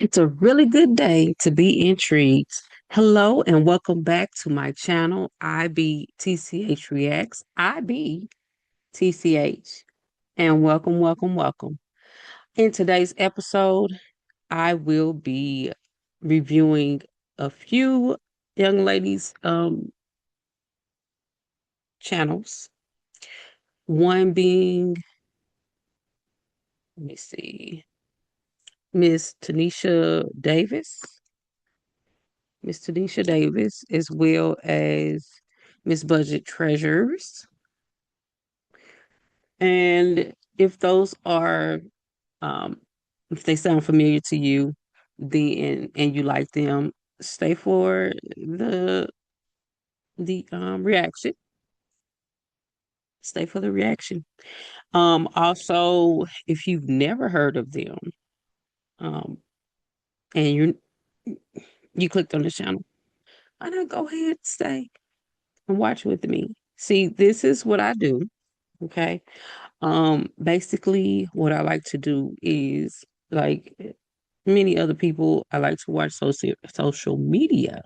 It's a really good day to be intrigued. Hello and welcome back to my channel, IBTCH Reacts. IBTCH. And welcome. In today's episode, I will be reviewing a few young ladies' channels. One being, let me see, Miss Tanisha Davis. Miss Tanisha Davis, as well as Miss Budget Treasures. And if those are, um, if they sound familiar to you, then and you like them, stay for the reaction. Stay for the reaction. Also, if you've never heard of them, um, and you clicked on the channel, why not go ahead, stay and watch with me? See, this is what I do. Okay. Basically what I like to do is like many other people, I like to watch social media.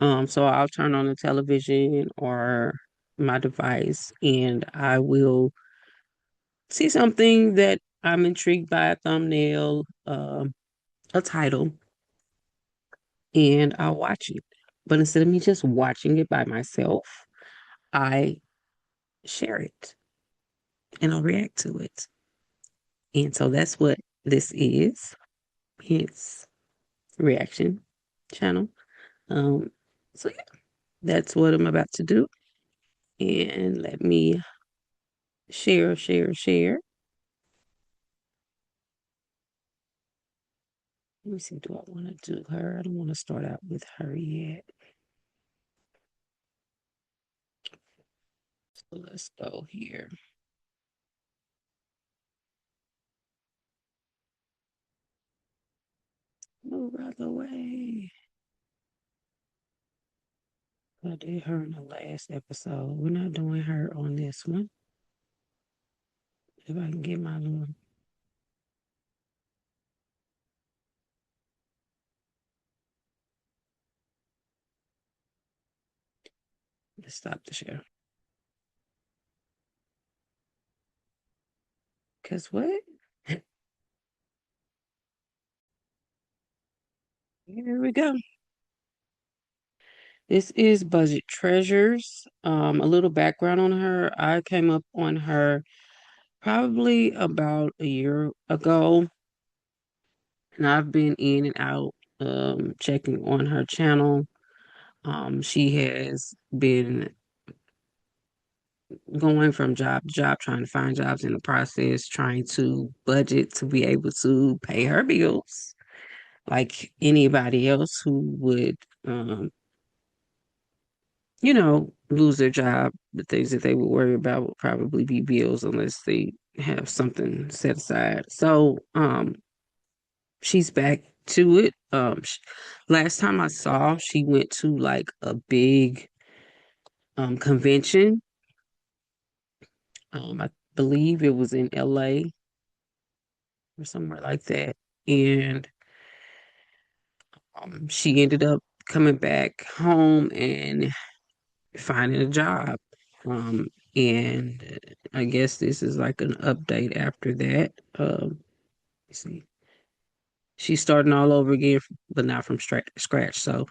So I'll turn on the television or my device and I will see something that I'm intrigued by, a thumbnail, a title, and I'll watch it. But instead of me just watching it by myself, I share it and I'll react to it. And so that's what this is. It's reaction channel. Um, so yeah, that's what I'm about to do. And let me share. Let me see, do I want to do her? I don't want to start out with her yet. So let's go here. Move out of the way. I did her in the last episode. We're not doing her on this one. If I can get my little, let's stop the share. Cause what? Here we go. This is Budget Treasures. A little background on her. I came up on her probably about a year ago, and I've been in and out checking on her channel. She has been going from job to job, trying to find jobs in the process, trying to budget to be able to pay her bills like anybody else who would lose their job. The things that they would worry about would probably be bills unless they have something set aside. So, she's back to it. Last time I saw, she went to like a big convention. I believe it was in LA or somewhere like that. And she ended up coming back home and finding a job. And I guess this is like an update after that. Let's see. She's starting all over again, but not from scratch. So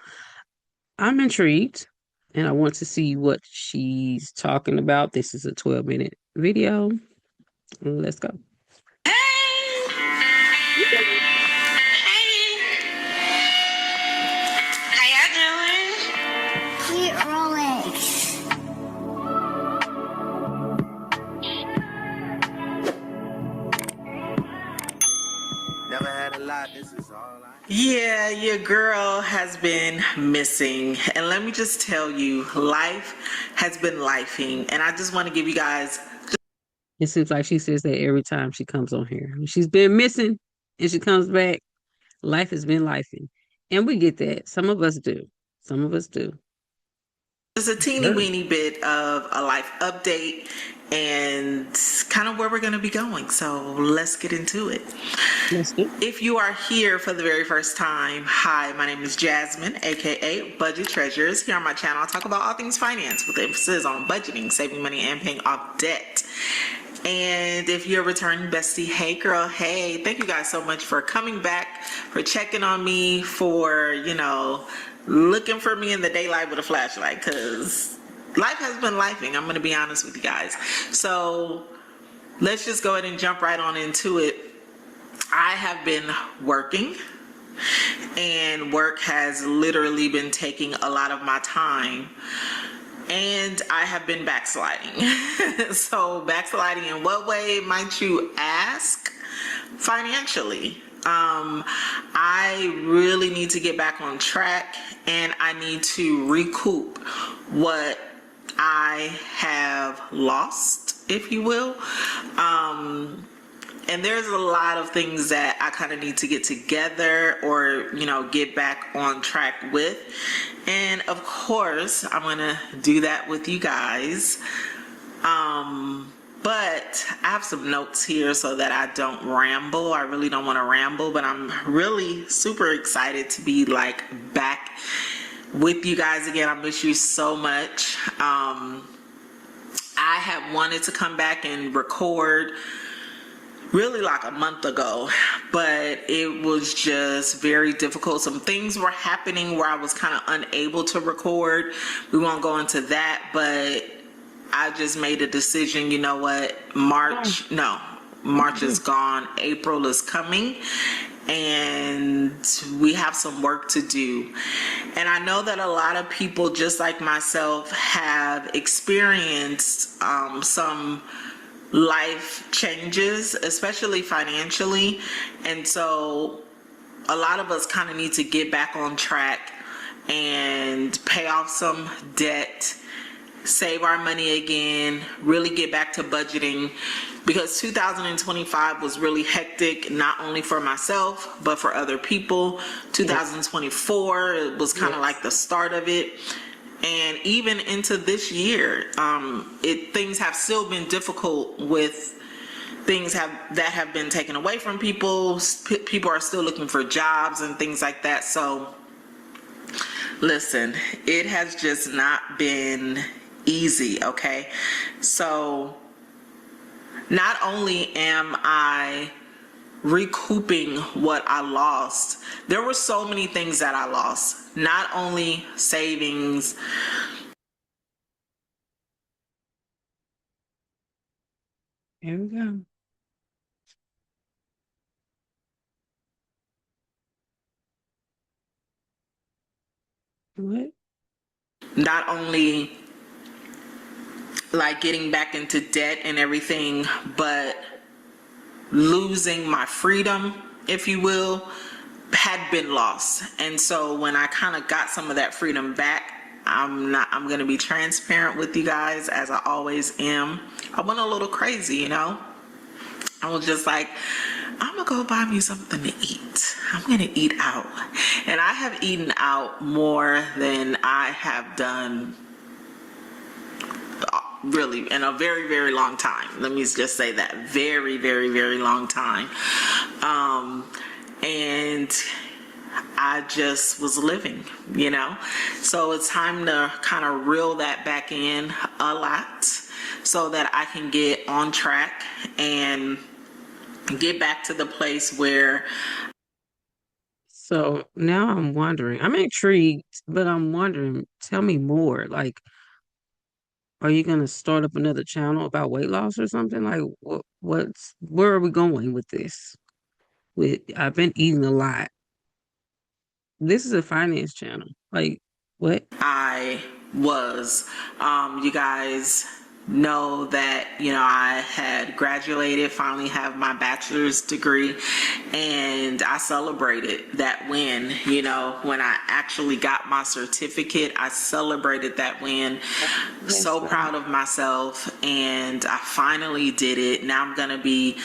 I'm intrigued and I want to see what she's talking about. This is a 12-minute video. Let's go. Never had a lot, this is all I. Yeah, your girl has been missing. And let me just tell you, life has been lifing. And I just want to give you guys. It seems like she says that every time she comes on here. She's been missing and she comes back. Life has been lifing. And we get that. Some of us do. Some of us do. Just a teeny Sure. weeny bit of a life update and kind of where we're going to be going. So let's get into it. Let's do. If you are here for the very first time, hi, my name is Jasmine, aka Budget Treasures. Here on my channel, I talk about all things finance with emphasis on budgeting, saving money, and paying off debt. And if you're a returning bestie, hey girl, hey, thank you guys so much for coming back, for checking on me, for, looking for me in the daylight with a flashlight, because life has been lifing. I'm going to be honest with you guys. So let's just go ahead and jump right on into it. I have been working, and work has literally been taking a lot of my time. And I have been backsliding. So backsliding in what way, might you ask? Financially. I really need to get back on track, and I need to recoup what I have lost, if you will. And there's a lot of things that I kind of need to get together or, get back on track with. And of course, I'm going to do that with you guys. But I have some notes here so that I don't ramble. I really don't want to ramble, but I'm really super excited to be back with you guys again. I miss you so much. I had wanted to come back and record really a month ago, but it was just very difficult. Some things were happening where I was kind of unable to record. We won't go into that, but I just made a decision. You know what? March is gone. April is coming, and we have some work to do. And I know that a lot of people, just like myself, have experienced some life changes, especially financially. And so a lot of us kind of need to get back on track and pay off some debt, save our money again, really get back to budgeting, because 2025 was really hectic, not only for myself, but for other people. 2024, it was kind of like the start of it. And even into this year, things have still been difficult with things that have been taken away from people. People are still looking for jobs and things like that. So listen, it has just not been easy, okay? So not only am I recouping what I lost, there were so many things that I lost. Not only savings, Here we go. What? not only getting back into debt and everything, but losing my freedom, if you will, had been lost. And so when I kind of got some of that freedom back, I'm going to be transparent with you guys, as I always am. I went a little crazy, I was just like, I'm going to go buy me something to eat. I'm going to eat out. And I have eaten out more than I have done really in a very, very long time. Let me just say that. Very, very, very long time. And I just was living, So it's time to kind of reel that back in a lot so that I can get on track and get back to the place where. So now I'm wondering. I'm intrigued, but I'm wondering. Tell me more. Are you gonna start up another channel about weight loss or something? Where are we going with this? I've been eating a lot. This is a finance channel. What? I was. You guys know that, I had graduated, finally have my bachelor's degree, and I celebrated that win. When I actually got my certificate, I celebrated that win. Yes, So sir. proud of myself, and I finally did it. Now I'm going to be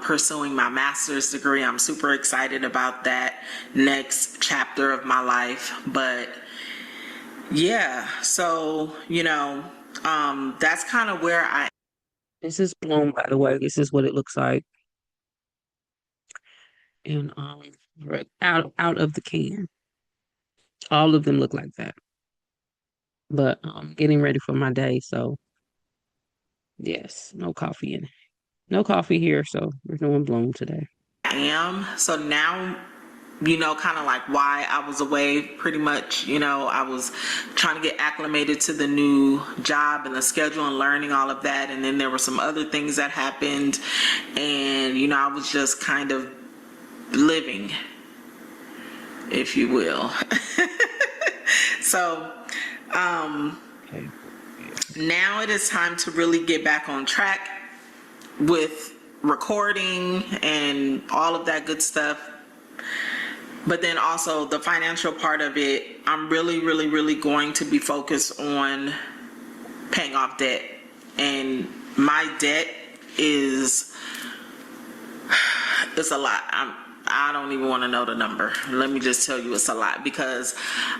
pursuing my master's degree. I'm super excited about that next chapter of my life. But yeah, so, that's kind of where I. This is blown, by the way. This is what it looks like. And right out of the can. All of them look like that. But getting ready for my day, so yes, no coffee in no coffee here, so we're doing blown today. am. So now, kind of like why I was away pretty much. I was trying to get acclimated to the new job and the schedule and learning all of that. And then there were some other things that happened. And, I was just kind of living, if you will. So, Okay. now it is time to really get back on track with recording and all of that good stuff. But then also the financial part of it, I'm really, really, really going to be focused on paying off debt. And my debt is, it's a lot. I don't even want to know the number. Let me just tell you it's a lot, because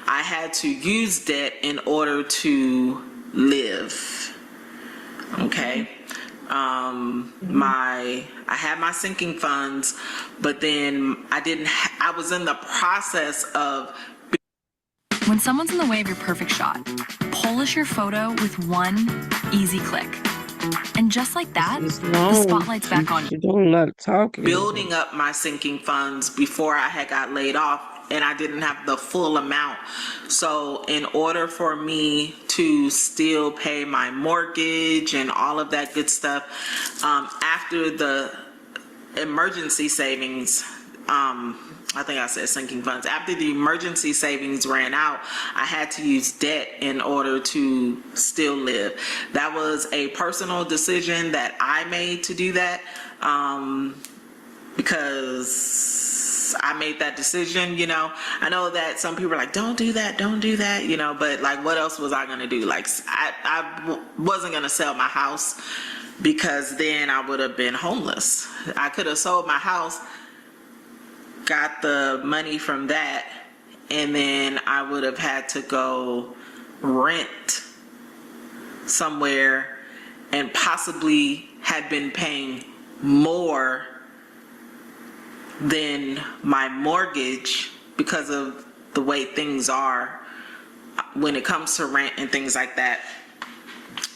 I had to use debt in order to live. Okay. I had my sinking funds, but then I was in the process of. When someone's in the way of your perfect shot, polish your photo with one easy click. And just like that, It's the long. spotlight's back on you. She doing a lot of talking. Building up my sinking funds before I had got laid off, and I didn't have the full amount. So in order for me to still pay my mortgage and all of that good stuff, after the emergency savings, I think I said sinking funds. After the emergency savings ran out, I had to use debt in order to still live. That was a personal decision that I made to do that, because I made that decision. I know that some people are like, don't do that, but like, what else was I going to do? Like, I wasn't going to sell my house, because then I would have been homeless. I could have sold my house, got the money from that, and then I would have had to go rent somewhere and possibly had been paying more than my mortgage, because of the way things are when it comes to rent and things like that.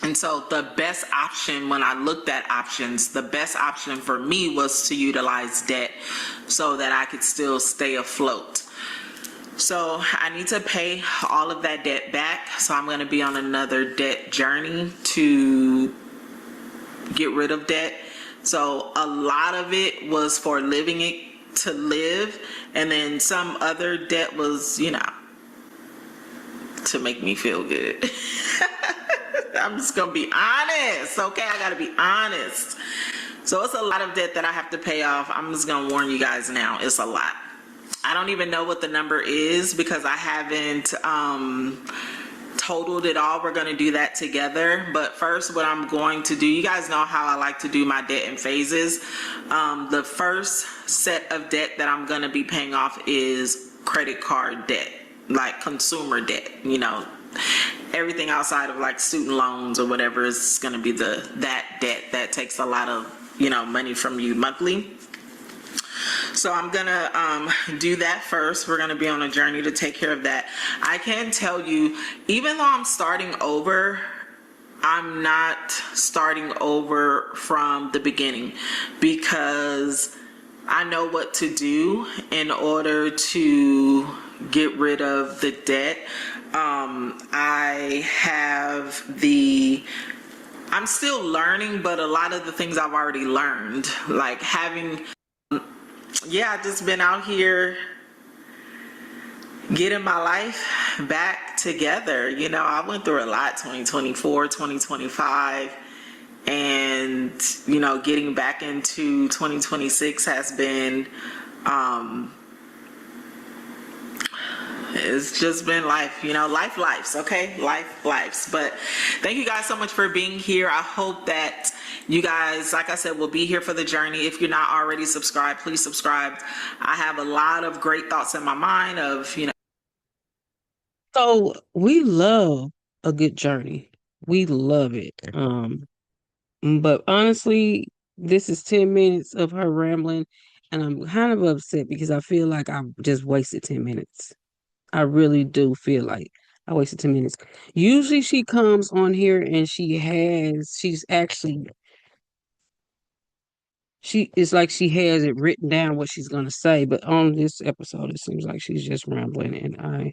And so the best option, when I looked at options, the best option for me was to utilize debt so that I could still stay afloat. So I need to pay all of that debt back. So I'm going to be on another debt journey to get rid of debt. So a lot of it was for living it to live. And then some other debt was, to make me feel good. I'm just going to be honest. Okay. I got to be honest. So it's a lot of debt that I have to pay off. I'm just going to warn you guys now. It's a lot. I don't even know what the number is, because I haven't totaled it all. We're going to do that together. But first, what I'm going to do, you guys know how I like to do my debt in phases. The first set of debt that I'm going to be paying off is credit card debt, like consumer debt. Everything outside of like student loans or whatever is going to be that debt that takes a lot of money from you monthly. So I'm gonna do that first. We're gonna be on a journey to take care of that. I can tell you, even though I'm starting over, I'm not starting over from the beginning, because I know what to do in order to get rid of the debt. I'm still learning, but a lot of the things I've already learned, like I've just been out here getting my life back together. I went through a lot, 2024, 2025, and, getting back into 2026 has been, it's just been life, life's okay, life's. But thank you guys so much for being here. I hope that you guys, like I said, will be here for the journey. If you're not already subscribed, please subscribe. I have a lot of great thoughts in my mind of, So we love a good journey. We love it. But honestly, this is 10 minutes of her rambling, and I'm kind of upset because I feel like I just wasted 10 minutes. I really do feel like I wasted 10 minutes. Usually she comes on here and she's actually, she it's like she has it written down what she's gonna say, but on this episode it seems like she's just rambling, and I'm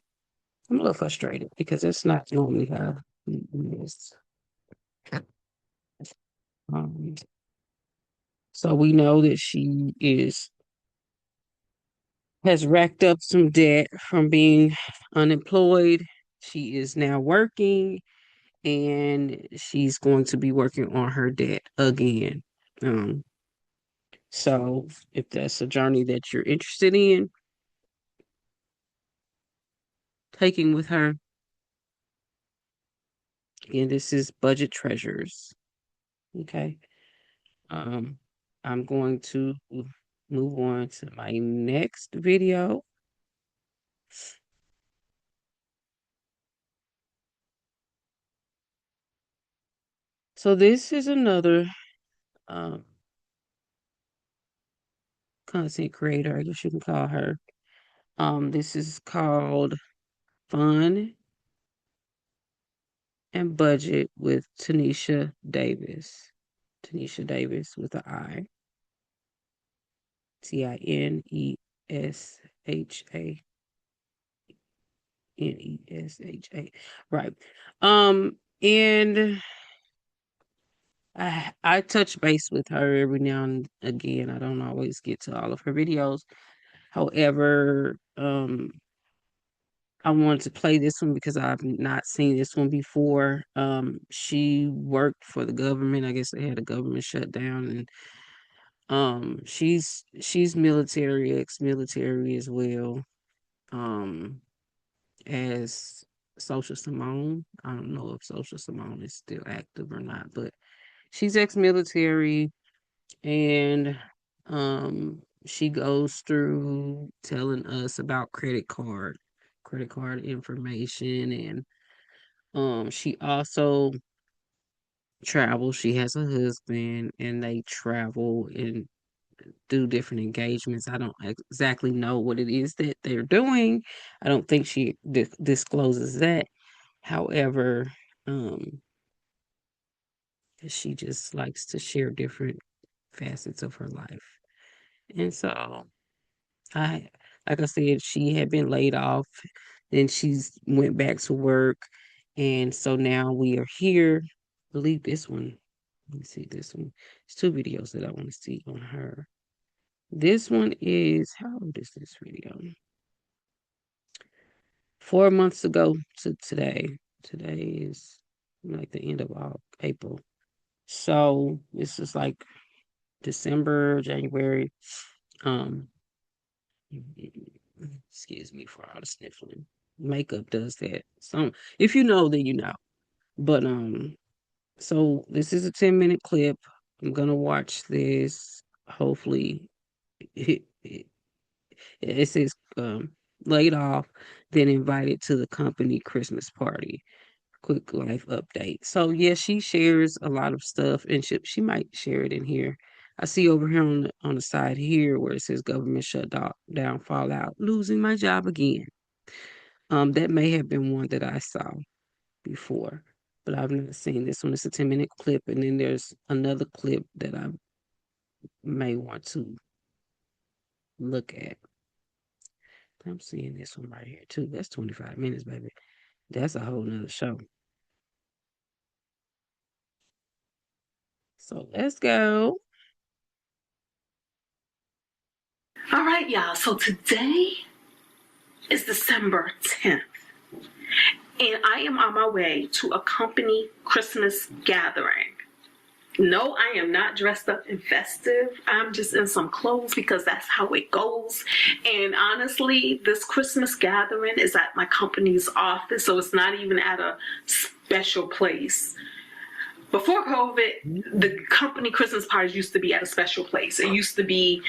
a little frustrated because that's not normally how it is. Um, so we know that she is has racked up some debt from being unemployed. She is now working, and she's going to be working on her debt again. Um, so if that's a journey that you're interested in taking with her, again, this is Budget Treasures. Okay. Um, I'm going to move on to my next video. So this is another um content creator, I guess you can call her. This is called Fun and Budget with Tanisha Davis. Tanisha Davis with an I. Tinesha Nesha. Right. And I touch base with her every now and again. I don't always get to all of her videos. However, I wanted to play this one because I've not seen this one before. She worked for the government. I guess they had a government shutdown, and she's military, ex-military as well. Um, as Social Simone. I don't know if Social Simone is still active or not, but she's ex-military, and she goes through telling us about credit card information, and she also travels. She has a husband, and they travel and do different engagements. I don't exactly know what it is that they're doing. I don't think she discloses that. However, um, she just likes to share different facets of her life. And so I like I said, she had been laid off, then she's went back to work, and so now we are here. I believe this one. Let me see this one. There's two videos that I want to see on her. This one is, how old is this video? 4 months ago to today. Today is like the end of April. So this is like December, January. Um, excuse me for all the sniffling. Makeup does that. So if you know, then you know. But so this is a 10-minute clip. I'm gonna watch this. Hopefully, it says laid off, then invited to the company Christmas party. Quick life update. So yeah, she shares a lot of stuff, and she might share it in here. I see over here on the side here where it says government down fallout, losing my job again. That may have been one that I saw before, but I've never seen this one. It's a 10-minute clip, and then there's another clip that I may want to look at. I'm seeing this one right here too. That's 25 minutes, baby. That's a whole nother show. So let's go. All right, y'all. So today is December 10th, and I am on my way to a company Christmas gathering. No, I am not dressed up and festive. I'm just in some clothes because that's how it goes. And honestly, this Christmas gathering is at my company's office, so it's not even at a special place. Before COVID, the company Christmas parties used to be at a special place. It used to be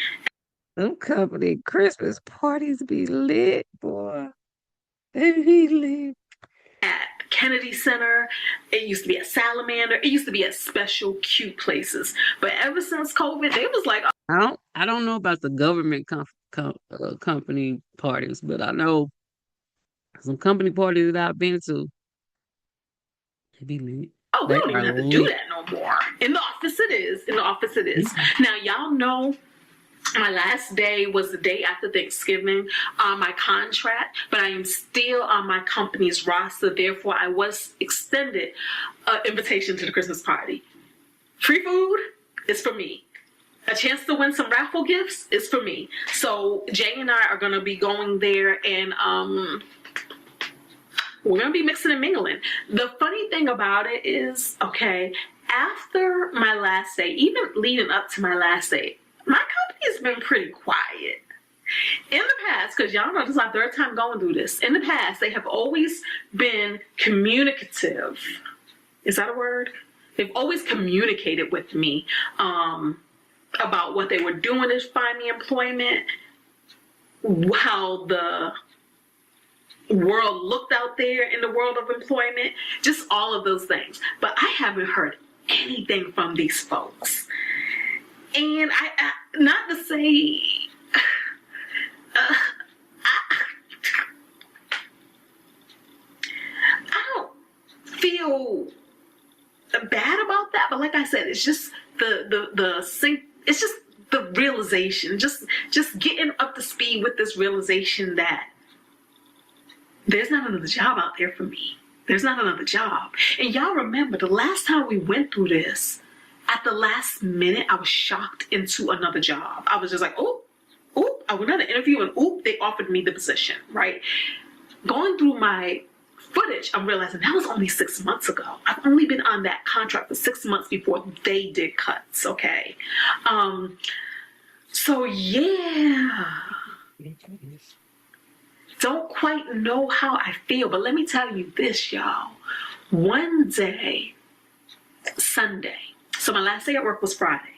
Them company Christmas parties be lit, boy. They be lit. at Kennedy Center. It used to be at Salamander. It used to be at special cute places. But ever since COVID, it was like, I don't know about the government company parties, but I know some company parties that I've been to. They be lit. oh, we They don't are even have to do lit. that no more. In the office, it is. In the office, it is. Now, y'all know my last day was the day after Thanksgiving on my contract, but I am still on my company's roster. Therefore, I was extended an invitation to the Christmas party. Free food is for me. A chance to win some raffle gifts is for me. So Jay and I are going to be going there, and we're going to be mixing and mingling. The funny thing about it is, okay, after my last day, even leading up to my last day, my company has been pretty quiet. In the past, because y'all know this is my third time going through this, in the past, they have always been communicative. Is that a word? They've always communicated with me about what they were doing to find me employment, how the world looked out there in the world of employment, just all of those things. But I haven't heard anything from these folks. And I not to say, I don't feel bad about that, but like I said, it's just it's just the realization, just getting up to speed with this realization that there's not another job out there for me. There's not another job. And y'all remember the last time we went through this, at the last minute, I was shocked into another job. I was just like, oh, I went on an interview and they offered me the position, right? Going through my footage, I'm realizing that was only 6 months ago. I've only been on that contract for 6 months before they did cuts, okay? So yeah, don't quite know how I feel, but let me tell you this, y'all. One day, Sunday, so my last day at work was Friday.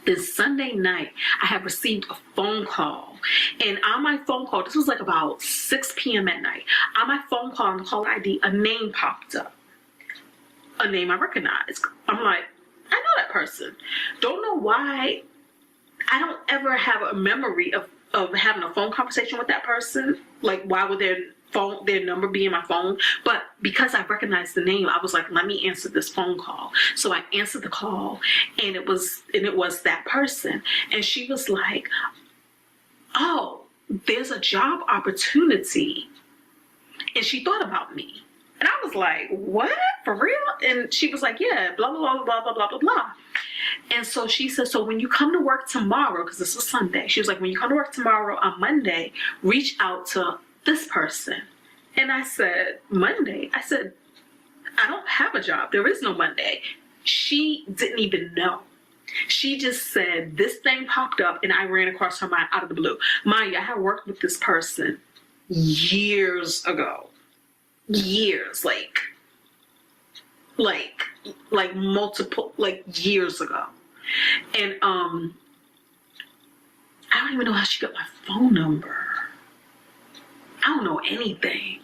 This Sunday night, I have received a phone call. And on my phone call, this was like about 6 p.m. at night. On my phone call, on the call ID, a name popped up. A name I recognized. I'm like, I know that person. Don't know why. I don't ever have a memory of having a phone conversation with that person. Like, why would their number be in my phone? But because I recognized the name, I was like, let me answer this phone call. So I answered the call, and it was that person. And she was like, oh, there's a job opportunity. And she thought about me. And I was like, what? For real? And she was like, yeah, blah, blah, blah, blah, blah, blah, blah, blah. And so she said, so when you come to work tomorrow, because this was Sunday, she was like, when you come to work tomorrow on Monday, reach out to this person. And I said, Monday? I said, I don't have a job. There is no Monday. She didn't even know. She just said, this thing popped up, and I ran across her mind out of the blue. Mind you, I had worked with this person years ago. Years, like multiple, like years ago. And I don't even know how she got my phone number. I don't know anything.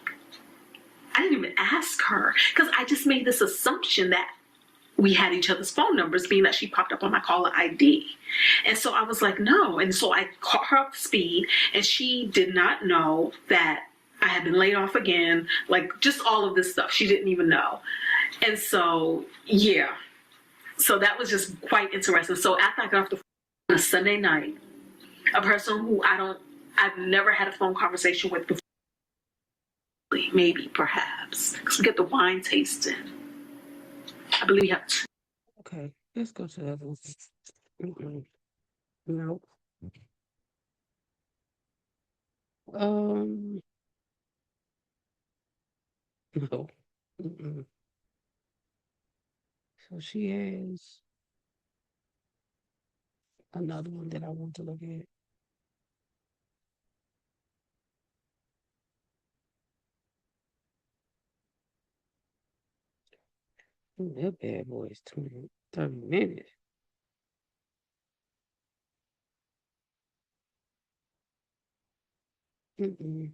I didn't even ask her because I just made this assumption that we had each other's phone numbers, being that she popped up on my caller ID. And so I was like, no. And so I caught her up to speed, and she did not know that I had been laid off again, like just all of this stuff. She didn't even know. And so, yeah. So that was just quite interesting. So after I got off the phone on a Sunday night, a person who I've never had a phone conversation with before, maybe, perhaps, because we get the wine tasting. I believe we have two. Okay, let's go to the other one. Mm-mm. No. Um, no. Mm-mm. So she has another one that I want to look at. Ooh, that bad boy is 20, 30 minutes. Mm-mm.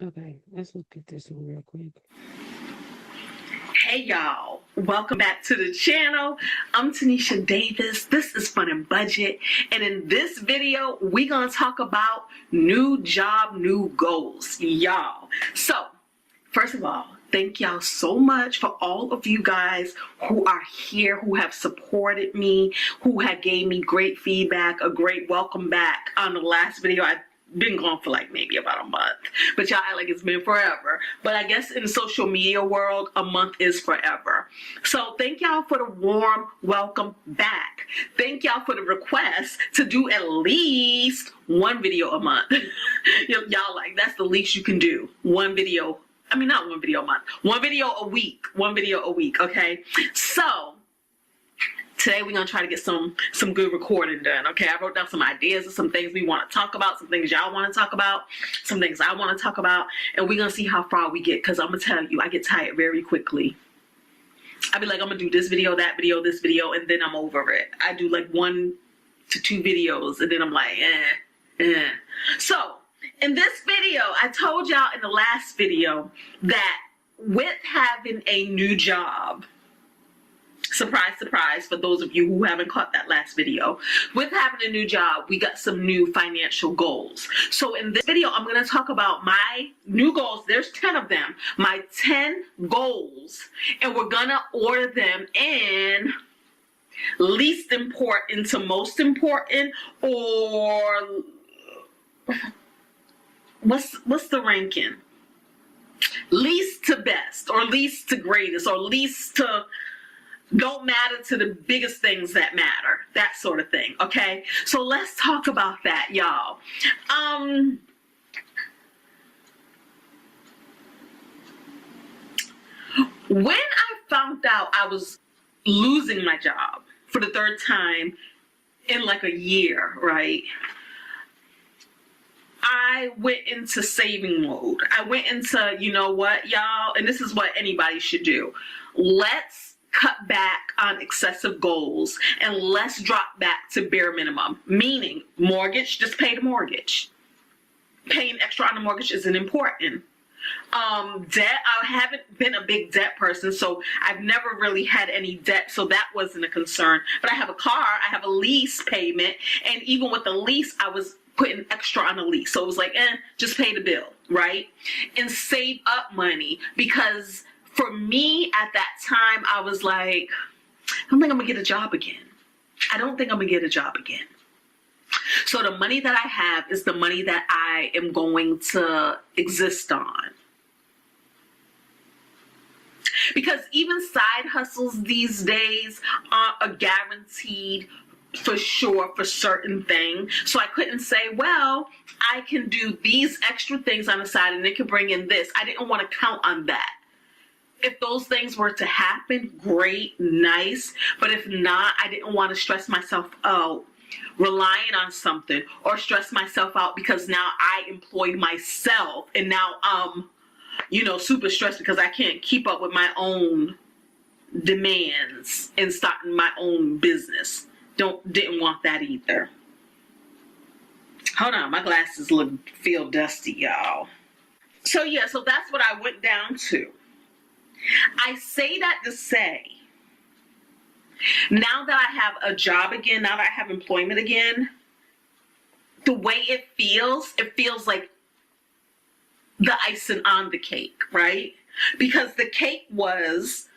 Okay, let's look at this one real quick. Hey y'all, welcome back to the channel. I'm Tinesha Davis. This is Fun and Budget, and in this video we're gonna talk about new job, new goals, y'all. So first of all, thank y'all so much for all of you guys who are here, who have supported me, who have gave me great feedback, a great welcome back on the last video. I've been gone for like maybe about a month, but y'all act like it's been forever. But I guess in the social media world, a month is forever. So thank y'all for the warm welcome back. Thank y'all for the request to do at least one video a month. Y'all like, that's the least you can do. One video. I mean, not one video a month. One video a week. One video a week, okay? So today we're going to try to get some good recording done, okay? I wrote down some ideas of some things we want to talk about, some things y'all want to talk about, some things I want to talk about, and we're going to see how far we get, because I'm going to tell you, I get tired very quickly. I be like, I'm going to do this video, that video, this video, and then I'm over it. I do like 1 to 2 videos, and then I'm like, So, in this video, I told y'all in the last video that with having a new job, surprise, surprise, for those of you who haven't caught that last video, with having a new job, we got some new financial goals. So in this video, I'm going to talk about my new goals. There's 10 of them, my 10 goals, and we're going to order them in least important to most important, or what's the ranking? Least to best, or least to greatest, or least to don't matter to the biggest things that matter, that sort of thing, okay? So let's talk about that, y'all. When I found out I was losing my job for the 3rd time in like a year, right? I went into saving mode. I went into, you know what, y'all, and this is what anybody should do. Let's cut back on excessive goals and let's drop back to bare minimum. Meaning, mortgage, just pay the mortgage. Paying extra on the mortgage isn't important. Debt, I haven't been a big debt person, so I've never really had any debt, so that wasn't a concern. But I have a car, I have a lease payment, and even with the lease, I was putting extra on the lease. So it was like, just pay the bill, right? And save up money, because for me at that time, I was like, I don't think I'm gonna get a job again. I don't think I'm gonna get a job again. So the money that I have is the money that I am going to exist on. Because even side hustles these days aren't guaranteed for sure for certain things. So I couldn't say, well, I can do these extra things on the side and it can bring in this. I didn't want to count on that. If those things were to happen, great, nice. But if not, I didn't want to stress myself out relying on something, or stress myself out because now I employed myself and now I'm, super stressed because I can't keep up with my own demands and starting my own business. Didn't want that either. Hold on, my glasses feel dusty, y'all. So that's what I went down to. I say that to say, now that I have a job again, now that I have employment again, the way it feels like the icing on the cake, right? Because the cake was,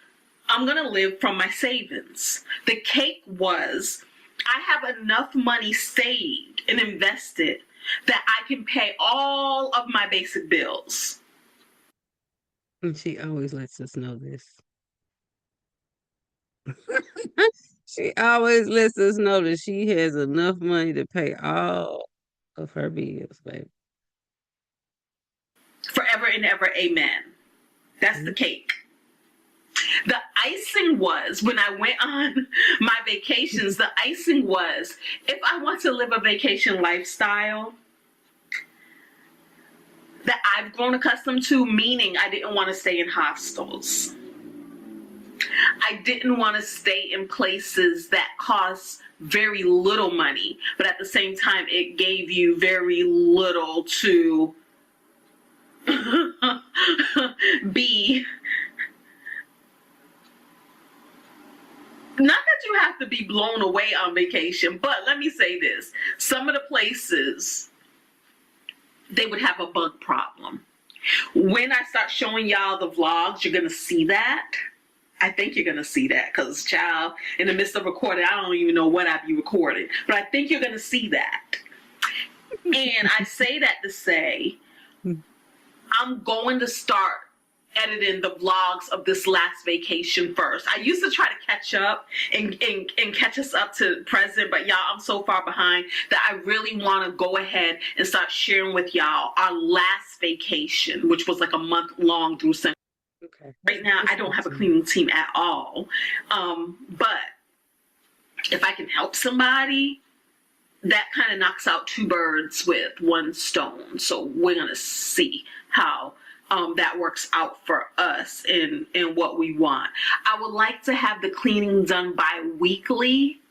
I'm going to live from my savings. The cake was, I have enough money saved and invested that I can pay all of my basic bills. And she always lets us know this. She always lets us know that she has enough money to pay all of her bills, baby. Forever and ever, amen. That's the cake. The icing was, when I went on my vacations, the icing was, if I want to live a vacation lifestyle that I've grown accustomed to, meaning I didn't want to stay in hostels. I didn't want to stay in places that cost very little money, but at the same time, it gave you very little to B, not that you have to be blown away on vacation, but let me say this. Some of the places, they would have a bug problem. When I start showing y'all the vlogs, you're going to see that. I think you're going to see that because, child, in the midst of recording, I don't even know what I'd be recording. But I think you're going to see that. And I say that to say, I'm going to start editing the vlogs of this last vacation first. I used to try to catch up and catch us up to present, but y'all, I'm so far behind that I really want to go ahead and start sharing with y'all our last vacation, which was like a month long through Central. Okay. Right now, I don't have a cleaning team at all. But if I can help somebody, that kind of knocks out two birds with one stone. So we're going to see how that works out for us in what we want. I would like to have the cleaning done bi-weekly,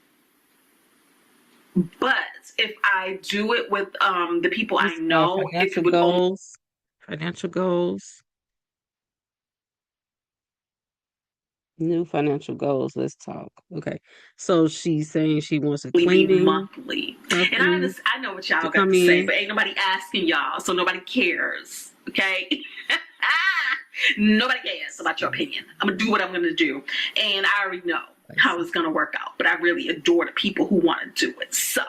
but if I do it with the people I know, if it would only financial goals, new financial goals. Let's talk. Okay, so she's saying she wants a be cleaning monthly. And I know what y'all got to say, but ain't nobody asking y'all, so nobody cares. Okay. Nobody cares about your opinion. I'm gonna do what I'm gonna do, and I already know how it's gonna work out. But I really adore the people who want to do it, so,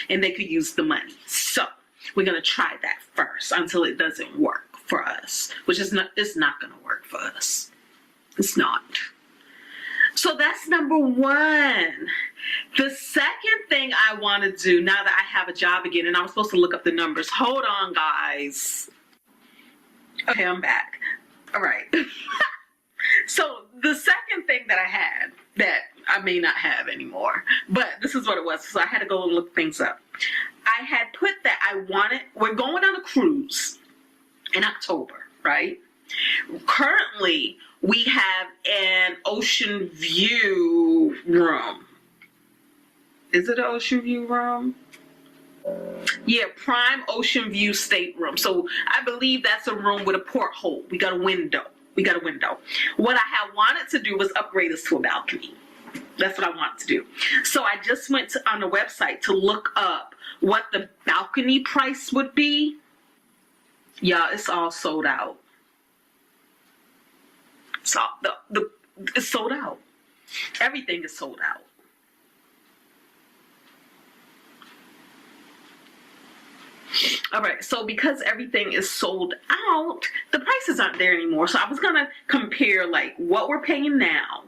and they could use the money. So we're gonna try that first until it doesn't work for us, which is not. It's not gonna work for us. It's not. So that's number one. The second thing I want to do now that I have a job again, and I was supposed to look up the numbers. Hold on, guys. Okay, I'm back. All right. So the second thing that I had that I may not have anymore, but this is what it was. So I had to go and look things up. I had put that we're going on a cruise in October, right? Currently, we have an ocean view room. Is it an ocean view room? Yeah, prime ocean view stateroom. So I believe that's a room with a porthole. We got a window. What I had wanted to do was upgrade us to a balcony. That's what I wanted to do. So I just went on the website to look up what the balcony price would be. Yeah, it's all sold out. So it's sold out. Everything is sold out. All right, so because everything is sold out, the prices aren't there anymore. So I was going to compare like what we're paying now,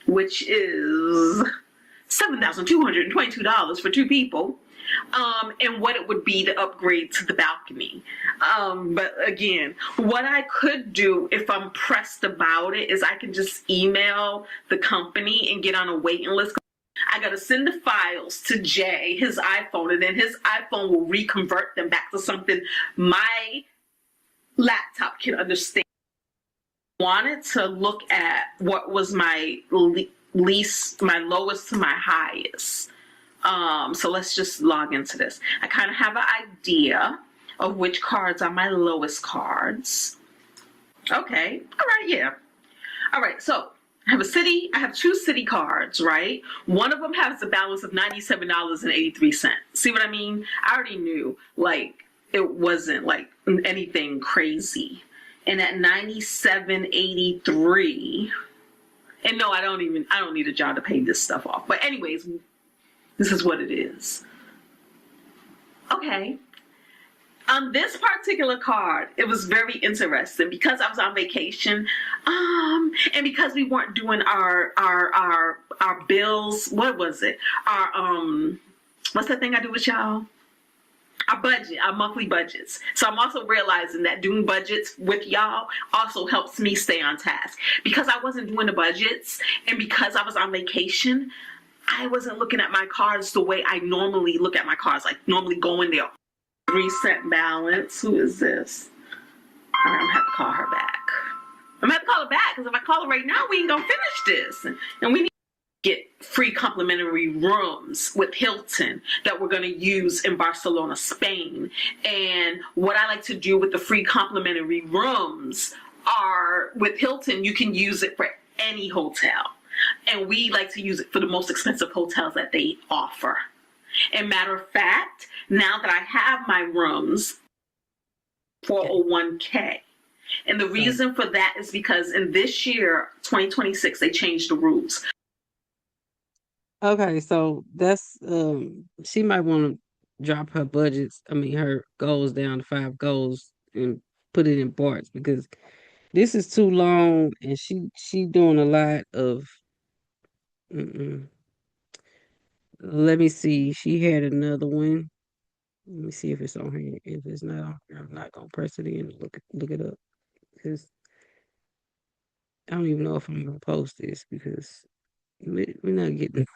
which is $7,222 for two people, and what it would be to upgrade to the balcony. But again, what I could do if I'm pressed about it is I can just email the company and get on a waiting list. I got to send the files to Jay, his iPhone, and then his iPhone will reconvert them back to something my laptop can understand. I wanted to look at what was my least, my lowest to my highest. So let's just log into this. I kind of have an idea of which cards are my lowest cards. Okay. All right. Yeah. All right. So I have two city cards, right? One of them has a balance of $97.83. See what I mean? I already knew, like, it wasn't like anything crazy. And at $97.83, and no, I don't need a job to pay this stuff off. But anyways, this is what it is. Okay. On this particular card, it was very interesting because I was on vacation, and because we weren't doing our bills. What was it? What's that thing I do with y'all? Our budget, our monthly budgets. So I'm also realizing that doing budgets with y'all also helps me stay on task because I wasn't doing the budgets, and because I was on vacation, I wasn't looking at my cards the way I normally look at my cards. Like normally go in there. Reset balance. Who is this? All right, I'm gonna have to call her back. I'm gonna have to call her back because if I call her right now, we ain't gonna finish this. And we need get free complimentary rooms with Hilton that we're going to use in Barcelona, Spain. And what I like to do with the free complimentary rooms are with Hilton, you can use it for any hotel. And we like to use it for the most expensive hotels that they offer. And matter of fact, now that I have my rooms, 401k. And the reason for that is because in this year, 2026, they changed the rules. Okay, so that's she might want to drop her budgets, I mean her goals down to 5 goals and put it in parts because this is too long and she doing a lot of mm-mm. Let me see. She had another one. Let me see if it's on here. If it's not on here, I'm not gonna press it in and look it up because I don't even know if I'm gonna post this because we're not getting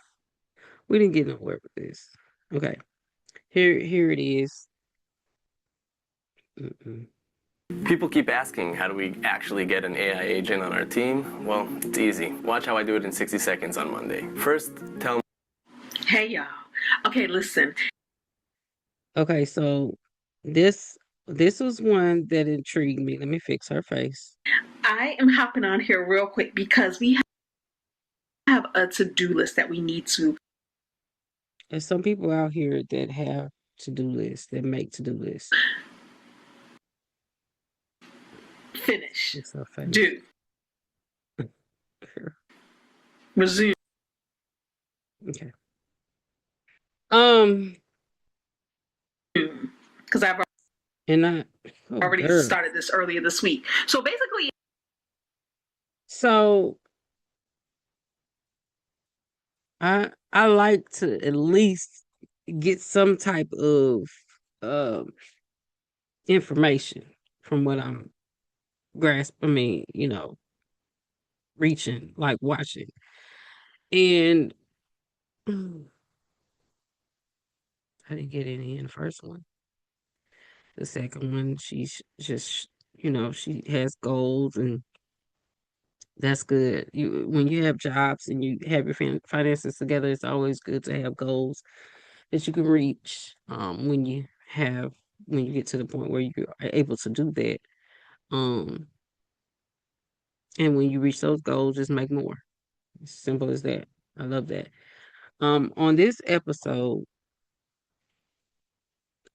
we didn't get nowhere with this. Okay, here it is. Mm-mm. People keep asking, how do we actually get an AI agent on our team? Well, it's easy. Watch how I do it in 60 seconds on Monday. First, tell Hey, y'all. Okay, listen. Okay, so this was one that intrigued me. Let me fix her face. I am hopping on here real quick because we have a to-do list that we need to There's some people out here that have to-do lists, that make to-do lists. finish, Fix her face. do, Here. resume. Okay. Because I've And I already girl. started this earlier this week. So basically, So I like to at least get some type of um information from what I'm I mean, reaching, like watching. And I didn't get any in the first one. The second one, she's just, she has goals and that's good. When you have jobs and you have your finances together, it's always good to have goals that you can reach when you get to the point where you are able to do that. Um, and when you reach those goals, just make more. As simple as that. I love that. On this episode,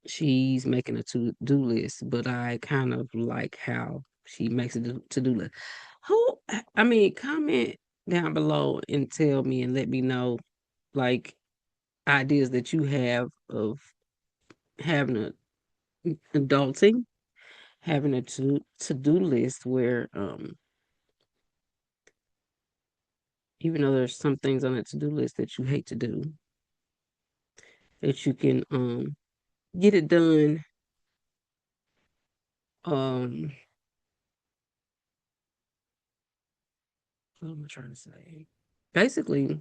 she's making a to-do list, but I kind of like how she makes a to-do list. I mean, comment down below and tell me and let me know, like, ideas that you have of having adulting, having a to-do list where, even though there's some things on that to-do list that you hate to do, that you can, get it done, um, what am I trying to say? Basically,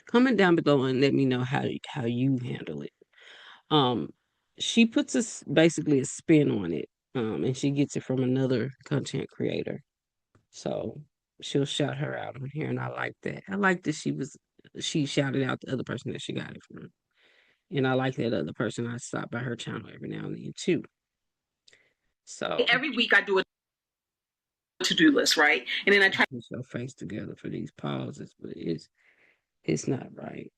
comment down below and let me know how you handle it. Um, she puts basically a spin on it, and she gets it from another content creator. So she'll shout her out on here, and I like that. I like that she shouted out the other person that she got it from, and I like that other person. I stop by her channel every now and then too. So every week I do a to-do list, right? And then I try put your face together for these pauses, but it's not right.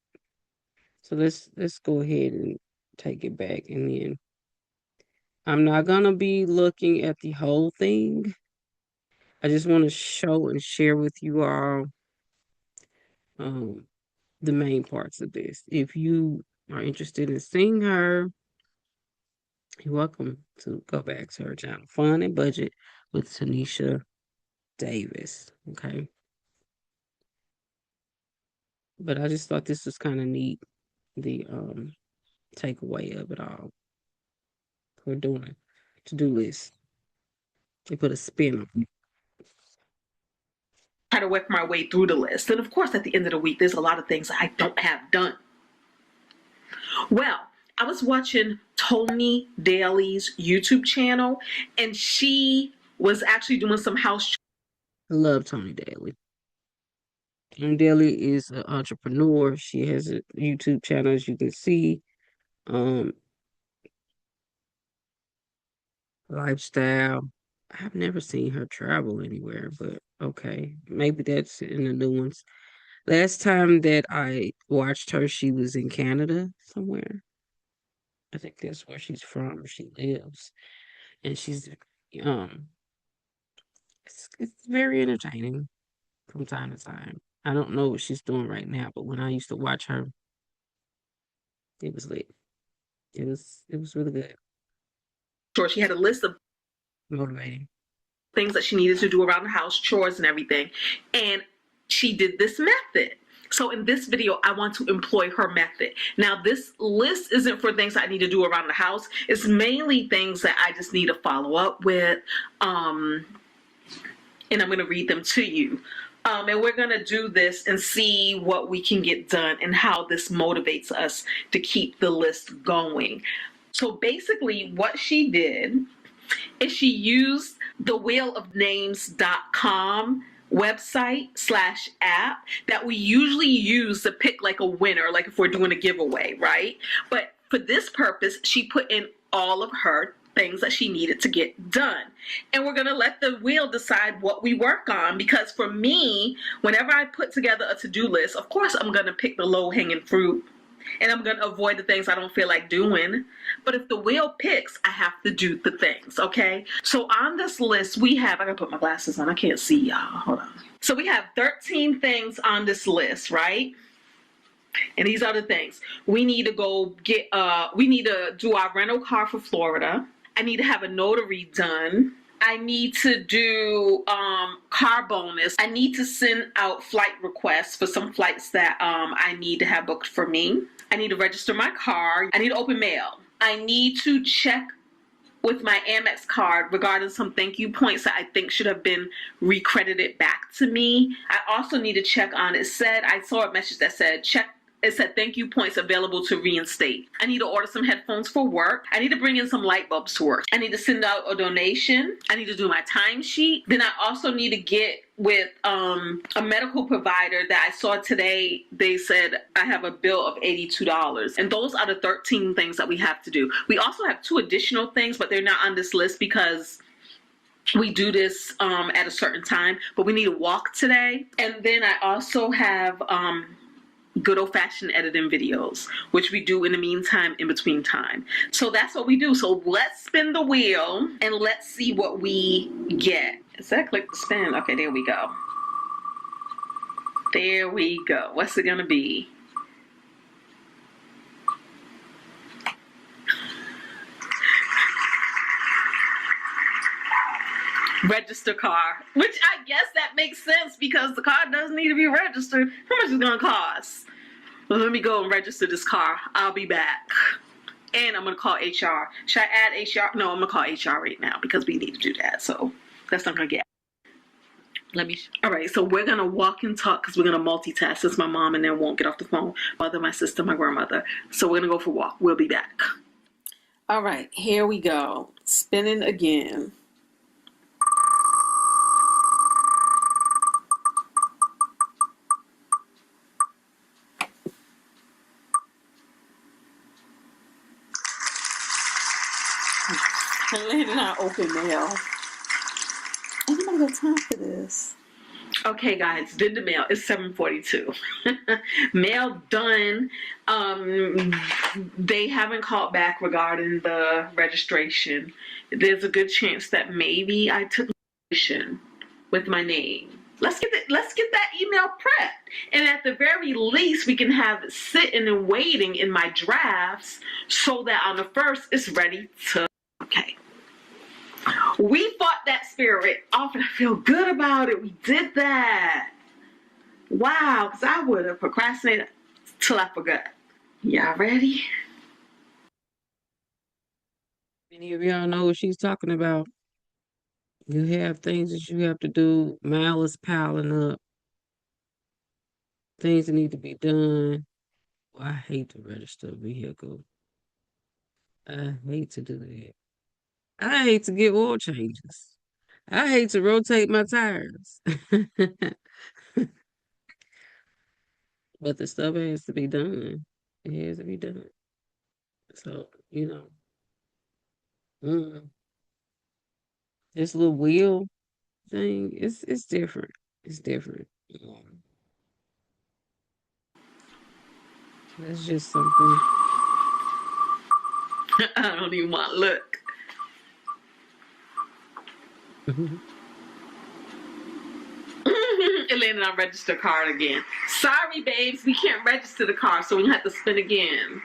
So let's go ahead and take it back, and then I'm not gonna be looking at the whole thing. I just want to show and share with you all um, the main parts of this. If you are interested in seeing her, you're welcome to go back to her channel, Fun and Budget with Tinesha Davis. Okay. But I just thought this was kind of neat, the takeaway of it all. We're doing to-do list. They put a spin on it. to work my way through the list. And of course, at the end of the week, there's a lot of things I don't have done. Well, I was watching Tony Daly's YouTube channel, and she was actually doing some house I love Tony Daly. And Deli is an entrepreneur. She has a YouTube channel, as you can see. Um, Lifestyle. I've never seen her travel anywhere, but okay, maybe that's in the new ones. Last time that I watched her, she was in Canada somewhere. I think that's where she's from, she lives. And she's um it's very entertaining from time to time. I don't know what she's doing right now, but when I used to watch her, it was lit. It was really good. Sure, she had a list of Motivating. things that she needed to do around the house, chores and everything. And she did this method. So in this video, I want to employ her method. Now, this list isn't for things I need to do around the house. It's mainly things that I just need to follow up with. And I'm going to read them to you. And we're going to do this and see what we can get done and how this motivates us to keep the list going. So basically, what she did is she used the wheelofnames.com website/app that we usually use to pick like a winner, like if we're doing a giveaway, right? But for this purpose, she put in all of her things that she needed to get done. And we're going to let the wheel decide what we work on, because for me, whenever I put together a to-do list, of course I'm going to pick the low-hanging fruit and I'm going to avoid the things I don't feel like doing. But if the wheel picks, I have to do the things, okay? So on this list, we have, I got to put my glasses on. I can't see y'all. Hold on. So we have 13 things on this list, right? And these are the things. We need to go get, we need to do our rental car for Florida. I need to have a notary done. I need to do car bonus. I need to send out flight requests for some flights that I need to have booked for me. I need to register my car. I need to open mail. I need to check with my Amex card regarding some thank you points that I think should have been recredited back to me. I also need to check on, it said, I saw a message that said check. It said thank you points available to reinstate. I need to order some headphones for work. I need to bring in some light bulbs to work. I need to send out a donation. I need to do my timesheet. Then I also need to get with a medical provider that I saw today. They said I have a bill of $82. And those are the 13 things that we have to do. We also have 2 additional things, but they're not on this list because we do this at a certain time. But we need to walk today. And then I also have good old-fashioned editing videos, which we do in the meantime, in between time. So that's what we do. So let's spin the wheel and let's see what we get. Is that click to spin? Okay, there we go. There we go. What's it gonna be? Register car, which I guess that makes sense because the car doesn't need to be registered. How much is it gonna cost? Well, let me go and register this car. I'll be back. And I'm gonna call HR. Should I add HR? No, I'm gonna call HR right now because we need to do that. So that's not gonna get. All right, so we're gonna walk and talk because we're gonna multitask since my mom and then won't get off the phone. Mother, my sister, my grandmother. So we're gonna go for a walk. We'll be back. All right, here we go. Spinning again. I landed on open mail. I don't got time for this. Okay, guys, did the mail. It's 7:42. Mail done. They haven't called back regarding the registration. There's a good chance that maybe I took registration with my name. Let's get that email prepped. And at the very least, we can have it sitting and waiting in my drafts so that on the 1st, it's ready to. Okay. We fought that spirit off and I feel good about it. We did that. Wow, because I would have procrastinated till I forgot. Y'all ready? Many of y'all know what she's talking about. You have things that you have to do. Mail is piling up. Things that need to be done. Well, I hate to register a vehicle. I hate to do that. I hate to get oil changes. I hate to rotate my tires. but the stuff has to be done. It has to be done. So, mm, this little wheel thing, it's different. It's different. That's just something. I don't even want to look. It landed on register card again. Sorry, babes, we can't register the car, so we have to spin again.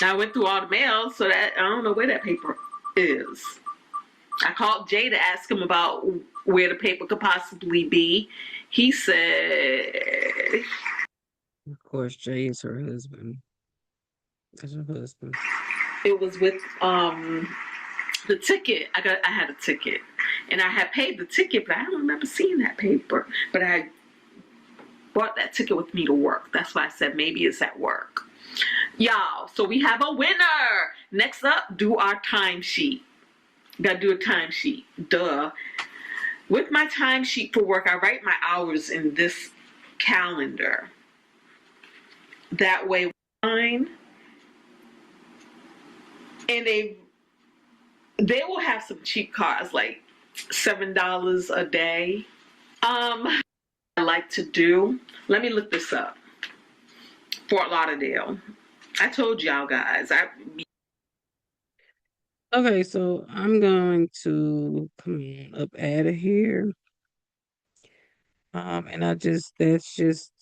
I went through all the mail, so that I don't know where that paper is. I called Jay to ask him about where the paper could possibly be. He said Of course, Jay is her husband. That's her husband. it was with the ticket. I had a ticket, and I had paid the ticket, but I don't remember seeing that paper. But I brought that ticket with me to work. That's why I said maybe it's at work. Y'all, so we have a winner. Next up, do our timesheet. Gotta do a timesheet. Duh. With my timesheet for work, I write my hours in this calendar. That way, fine. And they will have some cheap cars, like $7 a day. I like to do. Let me look this up. Fort Lauderdale. I told y'all guys. Okay, so I'm going to come up out of here. And that's just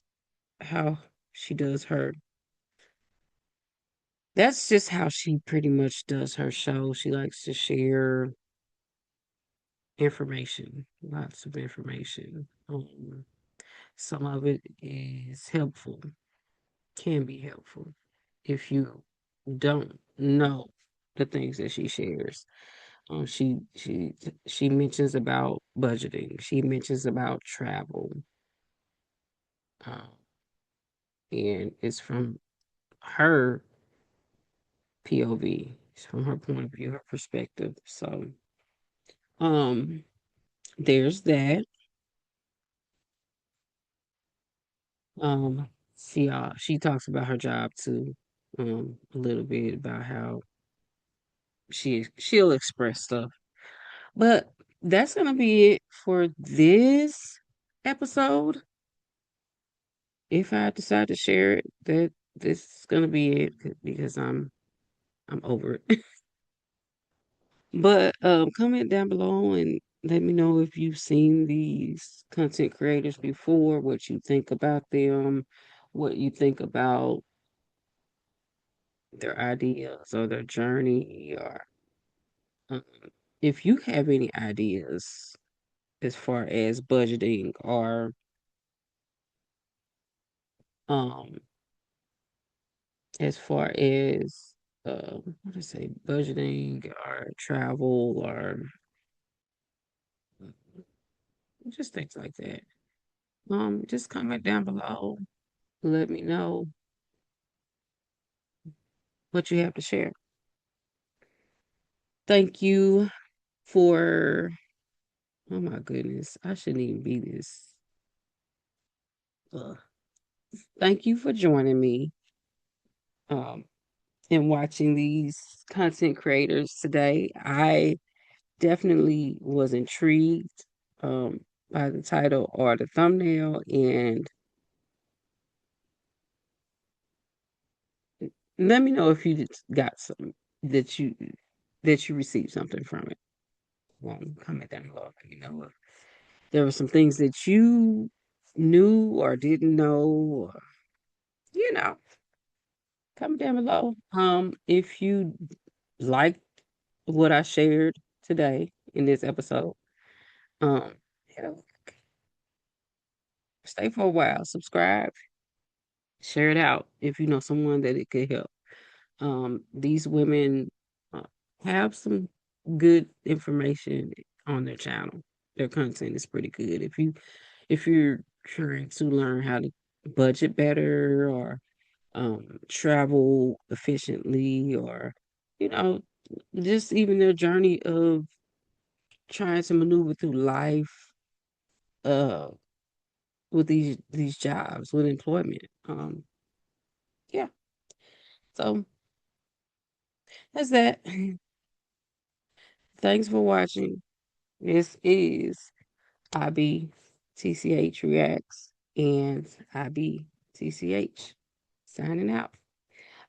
how she does her. That's just how she pretty much does her show. She likes to share information, lots of information. Some of it is helpful, can be helpful if you don't know the things that she shares. She mentions about budgeting. She mentions about travel, um, and it's from her POV, it's from her point of view, her perspective. So, um, there's that. Um, she talks about her job too, a little bit about how she'll express stuff. But that's gonna be it for this episode. If I decide to share it, that this is gonna be it because I'm over it. But comment down below and let me know if you've seen these content creators before, what you think about them, what you think about their ideas or their journey, or um, if you have any ideas as far as budgeting or um as far as what do I say, budgeting or travel or just things like that. Just comment down below. Let me know what you have to share. Thank you for, oh my goodness, I shouldn't even be this. Uh, thank you for joining me um, and watching these content creators today. I definitely was intrigued by the title or the thumbnail, and let me know if you got some that you that you received something from it. Comment down below. Let me know if there were some things that you knew or didn't know, or, you know, comment down below. If you liked what I shared today in this episode, um, you know, stay for a while, subscribe, share it out if you know someone that it could help. These women uh, have some good information on their channel. Their content is pretty good. If you're trying to learn how to budget better or travel efficiently or you know just even their journey of trying to maneuver through life, uh with these jobs, with employment. Yeah. So that's that. Thanks for watching. This is IB TCH Reacts and IB TCH signing out.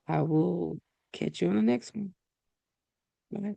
I will catch you on the next one. Bye.